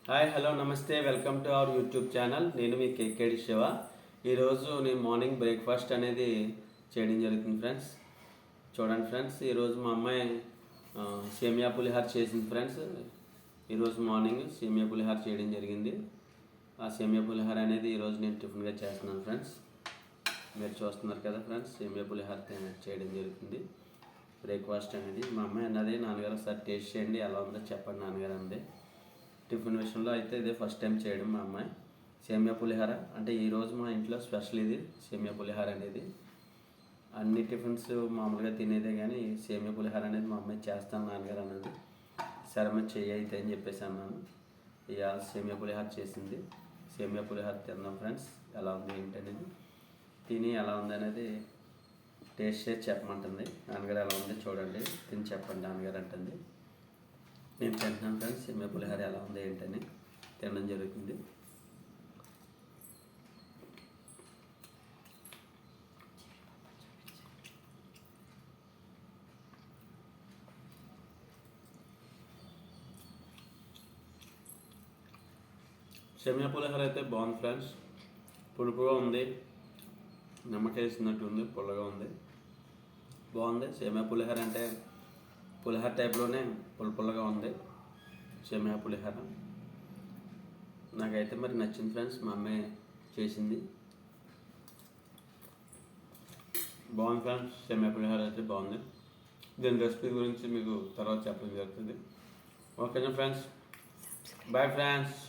Hi hello నమస్తే welcome to our YouTube channel. నేను మీ కేకేడి శివ. ఈరోజు నేను మార్నింగ్ బ్రేక్ఫాస్ట్ అనేది చేయడం జరుగుతుంది ఫ్రెండ్స్. చూడండి ఫ్రెండ్స్, ఈరోజు మా అమ్మాయి సేమియా పులిహార చేసింది ఫ్రెండ్స్. ఈరోజు మార్నింగ్ సేమియా పులిహార చేయడం జరిగింది. ఆ సేమియా పులిహార అనేది ఈరోజు నేను టిఫిన్గా చేస్తున్నాను ఫ్రెండ్స్. మీరు చూస్తున్నారు కదా ఫ్రెండ్స్, సేమియా పులిహార చేయడం జరుగుతుంది. బ్రేక్ఫాస్ట్ అనేది మా అమ్మాయి అన్నది, నాన్నగారు ఒకసారి టేస్ట్ చేయండి ఎలా ఉందో చెప్పండి నాన్నగారు అంది. టిఫిన్ విషయంలో అయితే ఇదే ఫస్ట్ టైం చేయడం మా అమ్మాయి సేమియా పులిహార. అంటే ఈరోజు మా ఇంట్లో స్పెషల్ ఇది సేమియా పులిహార అనేది. అన్ని టిఫిన్స్ మామూలుగా తినేదే, కానీ సేమియా పులిహార అనేది మా అమ్మాయి చేస్తాను నాన్నగారు అన్నది. సరే మరి చెయ్యి అయితే అని చెప్పేసి అన్నాను. ఇక సేమియా పులిహార చేసింది. సేమియా పులిహార తిందాం ఫ్రెండ్స్, ఎలా ఉంది ఏంటనేది, తిని ఎలా ఉంది అనేది టేస్ట్ చేసి చెప్పమంటుంది. నాన్నగారు ఎలా ఉంది చూడండి, తిని చెప్పండి నాన్నగారు అంటుంది. నేను తింటున్నాను ఫ్రెండ్స్, సేమియా పులిహార ఎలా ఉంది ఏంటని తినడం జరుగుతుంది. సేమియా పులిహార అయితే బాగుంది ఫ్రెండ్స్. పులుపుగా ఉంది, నిమ్మకాయ వేసినట్టు ఉంది, పుల్లగా ఉంది, బాగుంది. సేమియా పులిహార అంటే పులిహార టైప్లోనే పుల్లగా ఉంది సేమియా పులిహార. నాకైతే మరి నచ్చింది ఫ్రెండ్స్, మా అమ్మాయి చేసింది బాగుంది ఫ్రెండ్స్. సేమియా పులిహార అయితే బాగుంది. దీని రెసిపీ గురించి మీకు తర్వాత చెప్పడం జరుగుతుంది. ఓకేనా ఫ్రెండ్స్, బాయ్ ఫ్రెండ్స్.